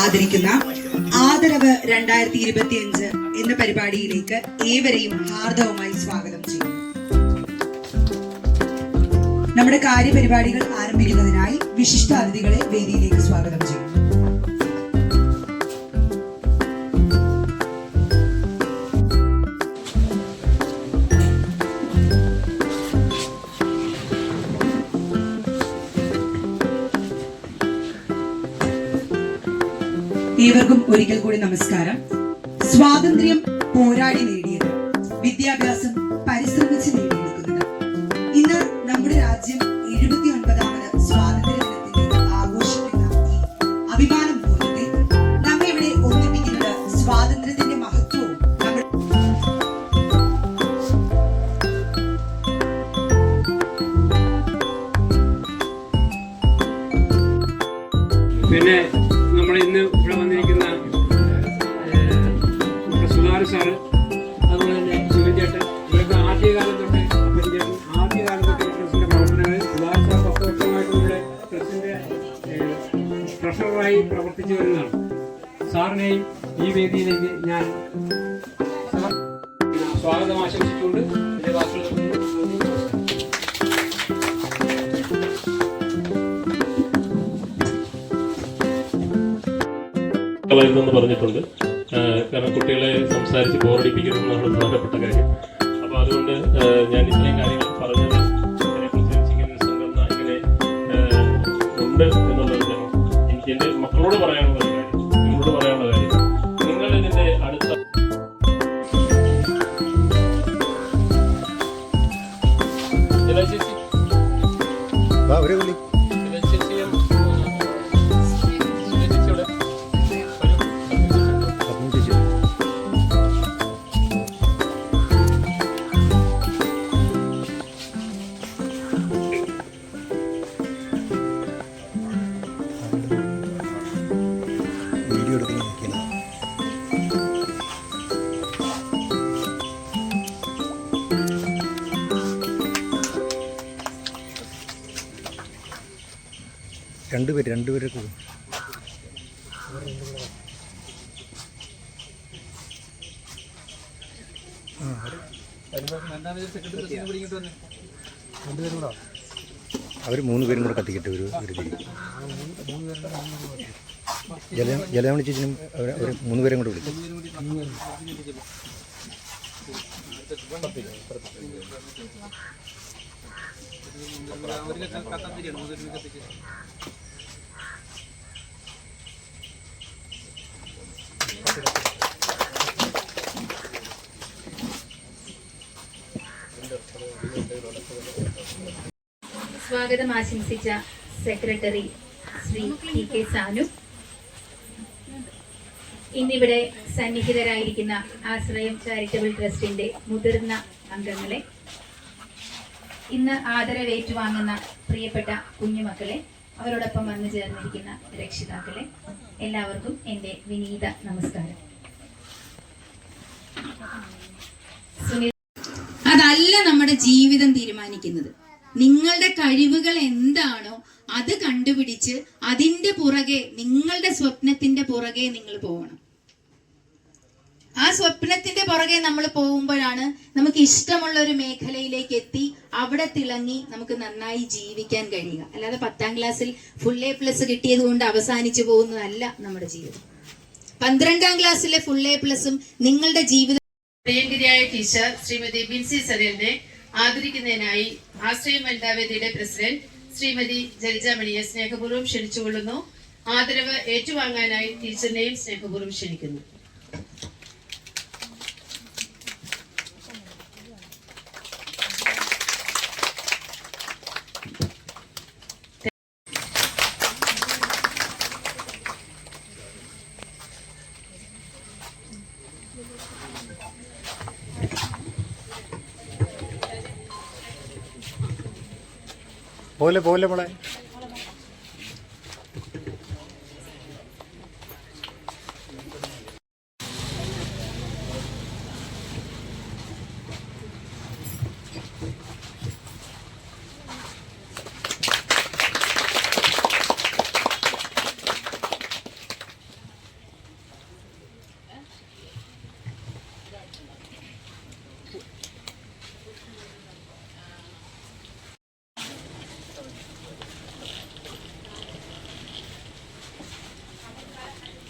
ആദരിക്കുന്ന ആദരവ് 2025 എന്ന പരിപാടിയിലേക്ക് ഏവരെയും ഹാർദവമായി സ്വാഗതം ചെയ്യുന്നു. നമ്മുടെ കാര്യപരിപാടികൾ ആരംഭിക്കുന്നതിനായി വിശിഷ്ട അതിഥികളെ വേദിയിലേക്ക് സ്വാഗതം ചെയ്യുന്നു. ഏവർക്കും ഒരിക്കൽ കൂടി നമസ്കാരം. സ്വാതന്ത്ര്യം പോരാടി നേടിയത്, വിദ്യാഭ്യാസം പരിശ്രമിച്ച് നേടിയെടുക്കുന്നത്. ഇന്ന് നമ്മുടെ രാജ്യം 79ാമത് സ്വാതന്ത്ര്യ ദിനത്തിന്റെ ആഘോഷിക്കുന്ന ഈ അഭിമാന മുഹൂർത്തത്തിൽ നമ്മെ ഇവിടെ ഒന്നിപ്പിക്കുന്നത് സ്വാതന്ത്ര്യത്തിന്റെ മഹത്വവും പിന്നെ നമ്മൾ ഇന്ന് ഇവിടെ വന്നിരിക്കുന്ന സാറ്, അതുപോലെ തന്നെ ശിവചേട്ടൻ, ഇവർക്ക് ആദ്യകാലം തൊട്ട് പ്രസിന്റെ പ്രവർത്തനങ്ങൾ സുധാകർ സാർ 10 വർഷമായിട്ട് നമ്മുടെ പ്രസിന്റെ ട്രഷററായി പ്രവർത്തിച്ചു വരുന്നതാണ്. സാറിനെയും ഈ വേദിയിലേക്ക് ഞാൻ സ്വാഗതം ആശംസിച്ചുകൊണ്ട് എന്റെ വാക്കുകൾ എന്ന് പറഞ്ഞിട്ടുണ്ട്. കാരണം കുട്ടികളെ സംസാരിച്ച് ബോറടിപ്പിക്കരുതെന്നാണ് പ്രധാനപ്പെട്ട കാര്യം. അപ്പോൾ അതുകൊണ്ട് ഞാൻ ഇത്രയും കാര്യങ്ങൾ പറഞ്ഞത് ഇങ്ങനെ സംഘടന ഇങ്ങനെ ഉണ്ട് എന്നുള്ളത് എനിക്ക് എൻ്റെ മക്കളോട് പറയാനുള്ള കാര്യം, നിങ്ങളോട് പറയാനുള്ള കാര്യം, നിങ്ങൾ ഇതിൻ്റെ അടുത്ത രണ്ടുപേരെ കൂടും. അവർ 3 പേരും കൂടെ കത്തിക്കട്ടെ. ഒരു ജലമണി ചേച്ചിനും അവർ 3 പേരും കൂടെ വിളിക്കും. സ്വാഗതം ആശംസിച്ച സെക്രട്ടറി ശ്രീ PK സാനു, ഇന്നിവിടെ സന്നിഹിതരായിരിക്കുന്ന ആശ്രയം ചാരിറ്റബിൾ ട്രസ്റ്റിന്റെ മുതിർന്ന അംഗങ്ങളെ, ഇന്ന് ആദരവ് ഏറ്റുവാങ്ങുന്ന പ്രിയപ്പെട്ട കുഞ്ഞുമക്കളെ, അവരോടൊപ്പം വന്നു ചേർന്നിരിക്കുന്ന രക്ഷിതാക്കളെ, എല്ലാവർക്കും എൻ്റെ വിനീത നമസ്കാരം. അതല്ല നമ്മുടെ ജീവിതം തീരുമാനിക്കുന്നത്. നിങ്ങളുടെ കഴിവുകൾ എന്താണോ അത് കണ്ടുപിടിച്ച് അതിന്റെ പുറകെ, നിങ്ങളുടെ സ്വപ്നത്തിന്റെ പുറകെ നിങ്ങൾ പോകണം. ആ സ്വപ്നത്തിന്റെ പുറകെ നമ്മൾ പോകുമ്പോഴാണ് നമുക്ക് ഇഷ്ടമുള്ള ഒരു മേഖലയിലേക്ക് എത്തി അവിടെ തിളങ്ങി നമുക്ക് നന്നായി ജീവിക്കാൻ കഴിയുക. അല്ലാതെ 10ാം ക്ലാസ്സിൽ ഫുൾ A+ കിട്ടിയത് കൊണ്ട് അവസാനിച്ചു പോകുന്നതല്ല നമ്മുടെ ജീവിതം. 12ാം ക്ലാസ്സിലെ ഫുൾ A+ നിങ്ങളുടെ ജീവിതം. പ്രിയങ്കരിയായ ടീച്ചർ ശ്രീമതി ബിൻസി സരലിനെ ആദരിക്കുന്നതിനായി ആശ്രയം വനിതാ വേദിയുടെ പ്രസിഡന്റ് ശ്രീമതി ജലജമണിയെ സ്നേഹപൂർവ്വം ക്ഷണിച്ചുകൊള്ളുന്നു. ആദരവ് ഏറ്റുവാങ്ങാനായി ടീച്ചറിനെയും സ്നേഹപൂർവ്വം ക്ഷണിക്കുന്നു. പോലെ മോളെ.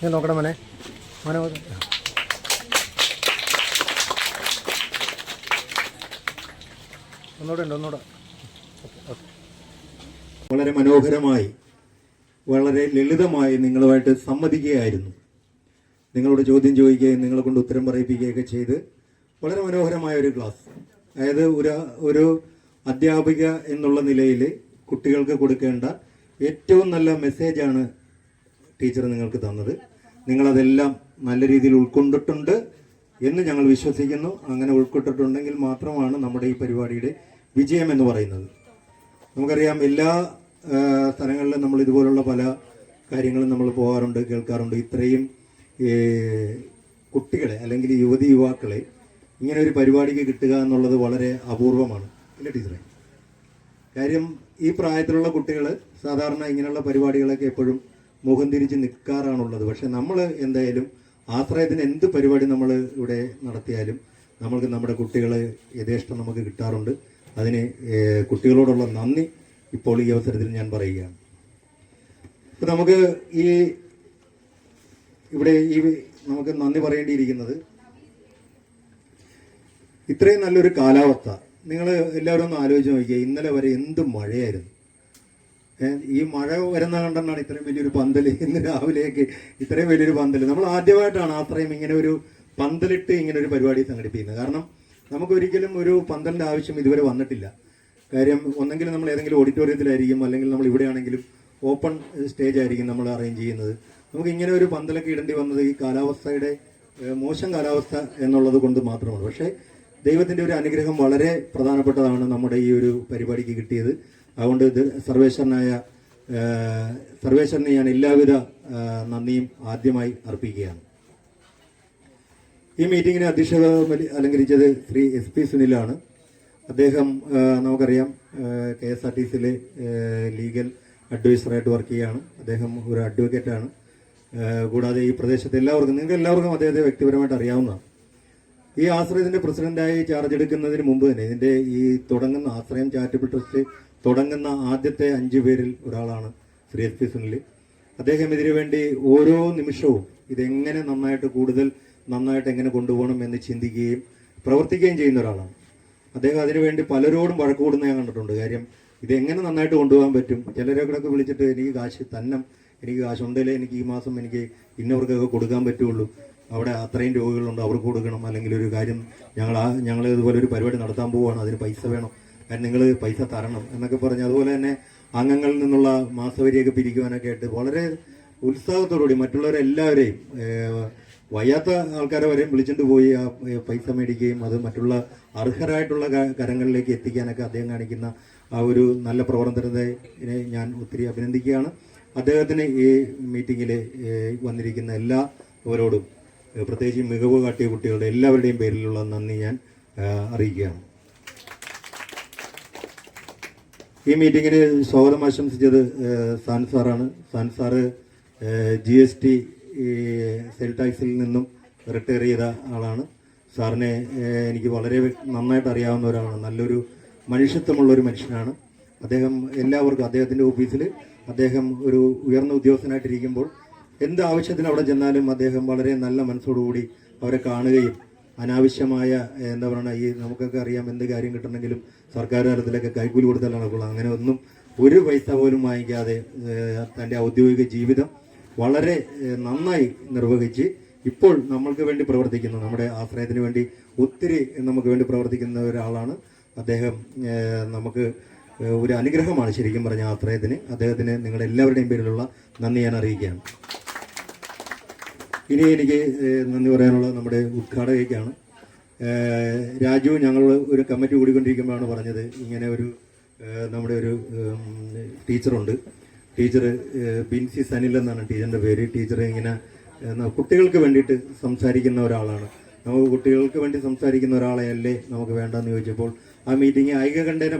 ഞാൻ നോക്കണം മോനെ മോനെ ഒന്നുകൂടെ വളരെ മനോഹരമായി വളരെ ലളിതമായി നിങ്ങളുമായിട്ട് സംവദിക്കുകയായിരുന്നു. നിങ്ങളോട് ചോദ്യം ചോദിക്കുകയും നിങ്ങളെ കൊണ്ട് ഉത്തരം പറയിപ്പിക്കുകയൊക്കെ ചെയ്ത് വളരെ മനോഹരമായ ഒരു ക്ലാസ്. അതായത് ഒരു അധ്യാപിക എന്നുള്ള നിലയിൽ കുട്ടികൾക്ക് കൊടുക്കേണ്ട ഏറ്റവും നല്ല മെസ്സേജാണ് ടീച്ചർ നിങ്ങൾക്ക് തന്നത്. നിങ്ങളതെല്ലാം നല്ല രീതിയിൽ ഉൾക്കൊണ്ടിട്ടുണ്ട് എന്ന് ഞങ്ങൾ വിശ്വസിക്കുന്നു. അങ്ങനെ ഉൾക്കൊണ്ടിട്ടുണ്ടെങ്കിൽ മാത്രമാണ് നമ്മുടെ ഈ പരിപാടിയുടെ വിജയം എന്ന് പറയുന്നത്. നമുക്കറിയാം, എല്ലാ സ്ഥലങ്ങളിലും നമ്മൾ ഇതുപോലുള്ള പല കാര്യങ്ങളും നമ്മൾ പോകാറുണ്ട്, കേൾക്കാറുണ്ട്. ഇത്രയും കുട്ടികളെ അല്ലെങ്കിൽ യുവാക്കളെ ഇങ്ങനെ ഒരു പരിപാടിക്ക് കിട്ടുക എന്നുള്ളത് വളരെ അപൂർവമാണ്, അല്ലേ ടീച്ചറെ? കാര്യം ഈ പ്രായത്തിലുള്ള കുട്ടികൾ സാധാരണ ഇങ്ങനെയുള്ള പരിപാടികളൊക്കെ എപ്പോഴും മുഖം തിരിച്ച് നിൽക്കാറാണുള്ളത്. പക്ഷെ നമ്മൾ എന്തായാലും ആശ്രയത്തിന് എന്ത് പരിപാടി നമ്മൾ ഇവിടെ നടത്തിയാലും നമ്മൾക്ക് നമ്മുടെ കുട്ടികളെ യഥേഷ്ടം നമുക്ക് കിട്ടാറുണ്ട്. അതിന് കുട്ടികളോടുള്ള നന്ദി ഇപ്പോൾ ഈ അവസരത്തിൽ ഞാൻ പറയുകയാണ്. ഇപ്പം നമുക്ക് നമുക്ക് നന്ദി പറയേണ്ടിയിരിക്കുന്നത് ഇത്രയും നല്ലൊരു കാലാവസ്ഥ. നിങ്ങൾ എല്ലാവരും ഒന്ന് ആലോചിച്ച് നോക്കിക്കുക, ഇന്നലെ വരെ എന്ത് മഴയായിരുന്നു. ഈ മഴ വരുന്ന കണ്ടാണ് ഇത്രയും വലിയൊരു പന്തൽ ഇന്ന് രാവിലേക്ക് ഇത്രയും വലിയൊരു പന്തൽ. നമ്മൾ ആദ്യമായിട്ടാണ് ആശ്രയം ഇങ്ങനെ ഒരു പന്തലിട്ട് ഇങ്ങനെ ഒരു പരിപാടി സംഘടിപ്പിക്കുന്നത്. കാരണം നമുക്കൊരിക്കലും ഒരു പന്തലിൻ്റെ ആവശ്യം ഇതുവരെ വന്നിട്ടില്ല. കാര്യം ഒന്നെങ്കിൽ നമ്മൾ ഏതെങ്കിലും ഓഡിറ്റോറിയത്തിലായിരിക്കും, അല്ലെങ്കിൽ നമ്മൾ ഇവിടെയാണെങ്കിലും ഓപ്പൺ സ്റ്റേജ് ആയിരിക്കും നമ്മൾ അറേഞ്ച് ചെയ്യുന്നത്. നമുക്ക് ഇങ്ങനെ ഒരു പന്തലൊക്കെ ഇടേണ്ടി വന്നത് ഈ കാലാവസ്ഥയുടെ മോശം കാലാവസ്ഥ എന്നുള്ളത് കൊണ്ട് മാത്രമാണ്. പക്ഷേ ദൈവത്തിൻ്റെ ഒരു അനുഗ്രഹം വളരെ പ്രധാനപ്പെട്ടതാണ് നമ്മുടെ ഈ ഒരു പരിപാടിക്ക് കിട്ടിയത്. അതുകൊണ്ട് സർവേശ്വരനെ ഞാൻ എല്ലാവിധ നന്ദിയും ആദ്യമായി അർപ്പിക്കുകയാണ്. ഈ മീറ്റിങ്ങിന് അധ്യക്ഷത അലങ്കരിച്ചത് ശ്രീ SP സുനിലാണ്. അദ്ദേഹം നമുക്കറിയാം KSRTCയിലെ ലീഗൽ അഡ്വൈസറായിട്ട് വർക്ക് ചെയ്യുകയാണ്. അദ്ദേഹം ഒരു അഡ്വക്കേറ്റാണ്. കൂടാതെ ഈ പ്രദേശത്തെ നിങ്ങൾക്ക് എല്ലാവർക്കും അദ്ദേഹത്തെ വ്യക്തിപരമായിട്ട് അറിയാവുന്നതാണ്. ഈ ആശ്രയത്തിൻ്റെ പ്രസിഡന്റായി ചാർജ് എടുക്കുന്നതിന് മുമ്പ് തന്നെ ഇതിൻ്റെ ഈ തുടങ്ങുന്ന ആശ്രയം ചാരിറ്റബിൾ ട്രസ്റ്റ് തുടങ്ങുന്ന ആദ്യത്തെ 5 പേരിൽ ഒരാളാണ് ശ്രീ SP സുനിൽ. അദ്ദേഹം ഇതിനു വേണ്ടി ഓരോ നിമിഷവും ഇതെങ്ങനെ കൂടുതൽ നന്നായിട്ട് എങ്ങനെ കൊണ്ടുപോകണം എന്ന് ചിന്തിക്കുകയും പ്രവർത്തിക്കുകയും ചെയ്യുന്ന ഒരാളാണ്. അദ്ദേഹം അതിനുവേണ്ടി പലരോടും വഴക്ക് കൂടുന്ന ഞാൻ കണ്ടിട്ടുണ്ട്. കാര്യം ഇതെങ്ങനെ നന്നായിട്ട് കൊണ്ടുപോകാൻ പറ്റും. ചിലരൊക്കെ വിളിച്ചിട്ട് എനിക്ക് കാശുണ്ടെങ്കിലേ എനിക്ക് ഈ മാസം എനിക്ക് ഇന്നവർക്കൊക്കെ കൊടുക്കാൻ പറ്റുള്ളൂ, അവിടെ അത്രയും രോഗികളുണ്ട് അവർക്ക് കൊടുക്കണം, അല്ലെങ്കിൽ ഒരു കാര്യം ഞങ്ങൾ ഇതുപോലെ ഒരു പരിപാടി നടത്താൻ പോവുകയാണ്, അതിന് പൈസ വേണം, കാരണം നിങ്ങൾ പൈസ തരണം എന്നൊക്കെ പറഞ്ഞ് അതുപോലെ തന്നെ അംഗങ്ങളിൽ നിന്നുള്ള മാസവരിയൊക്കെ പിരിക്കുവാനൊക്കെ ആയിട്ട് വളരെ ഉത്സാഹത്തോടുകൂടി മറ്റുള്ളവരെല്ലാവരെയും വയ്യാത്ത ആൾക്കാരെ വരെയും വിളിച്ചിട്ട് പോയി ആ പൈസ മേടിക്കുകയും അത് മറ്റുള്ള അർഹരായിട്ടുള്ള കരങ്ങളിലേക്ക് എത്തിക്കാനൊക്കെ അദ്ദേഹം കാണിക്കുന്ന ആ ഒരു നല്ല പ്രവർത്തനത്തെ ഞാൻ ഒത്തിരി അഭിനന്ദിക്കുകയാണ്. അദ്ദേഹത്തിന് ഈ മീറ്റിങ്ങിൽ വന്നിരിക്കുന്ന എല്ലാവരോടും പ്രത്യേകിച്ച് മികവ് കാട്ടിയ കുട്ടികളുടെ എല്ലാവരുടെയും പേരിലുള്ള നന്ദി ഞാൻ അറിയിക്കുകയാണ്. ഈ മീറ്റിങ്ങിന് സ്വാഗതം ആശംസിച്ചത് സാൻ സാറാണ്. സാൻ സാറ് GST സെൽ ടാക്സിൽ നിന്നും റിട്ടയർ ചെയ്ത ആളാണ്. സാറിനെ എനിക്ക് വളരെ നന്നായിട്ട് അറിയാവുന്ന ഒരാളാണ്. നല്ലൊരു മനുഷ്യത്വമുള്ളൊരു മനുഷ്യനാണ് അദ്ദേഹം. എല്ലാവർക്കും അദ്ദേഹത്തിൻ്റെ ഓഫീസിൽ അദ്ദേഹം ഒരു ഉയർന്ന ഉദ്യോഗസ്ഥനായിട്ടിരിക്കുമ്പോൾ എന്ത് ആവശ്യത്തിന് അവിടെ ചെന്നാലും അദ്ദേഹം വളരെ നല്ല മനസ്സോടുകൂടി അവരെ കാണുകയും അനാവശ്യമായ എന്താ പറയുക, ഈ നമുക്കൊക്കെ അറിയാം എന്ത് കാര്യം കിട്ടണമെങ്കിലും സർക്കാർ തലത്തിലൊക്കെ കൈക്കൂലി കൊടുത്താൽ നടക്കുള്ളൂ. അങ്ങനെ ഒന്നും ഒരു പൈസ പോലും വാങ്ങിക്കാതെ തൻ്റെ ഔദ്യോഗിക ജീവിതം വളരെ നന്നായി നിർവഹിച്ച് ഇപ്പോൾ നമ്മൾക്ക് വേണ്ടി പ്രവർത്തിക്കുന്ന, നമ്മുടെ ആശ്രയത്തിന് വേണ്ടി ഒത്തിരി നമുക്ക് വേണ്ടി പ്രവർത്തിക്കുന്ന ഒരാളാണ് അദ്ദേഹം. നമുക്ക് ഒരു അനുഗ്രഹമാണ് ശരിക്കും പറഞ്ഞ ആശ്രയത്തിന്. അദ്ദേഹത്തിന് നിങ്ങളുടെ എല്ലാവരുടെയും പേരിലുള്ള നന്ദി ഞാൻ അറിയിക്കുകയാണ്. ഇനി എനിക്ക് നന്ദി പറയാനുള്ളത് നമ്മുടെ ഉദ്ഘാടകയ്ക്കാണ്. രാജു ഞങ്ങൾ ഒരു കമ്മിറ്റി കൂടിക്കൊണ്ടിരിക്കുമ്പോഴാണ് പറഞ്ഞത് ഇങ്ങനെ ഒരു നമ്മുടെ ഒരു ടീച്ചറുണ്ട്, ടീച്ചർ ബിൻസി സനിൽ എന്നാണ് ടീച്ചറിൻ്റെ പേര്. ടീച്ചർ ഇങ്ങനെ കുട്ടികൾക്ക് വേണ്ടിയിട്ട് സംസാരിക്കുന്ന ഒരാളാണ്. നമുക്ക് കുട്ടികൾക്ക് വേണ്ടി സംസാരിക്കുന്ന ഒരാളെയല്ലേ നമുക്ക് വേണ്ടെന്ന് ചോദിച്ചപ്പോൾ ആ മീറ്റിംഗ് ഐക്യകണ്ഠേന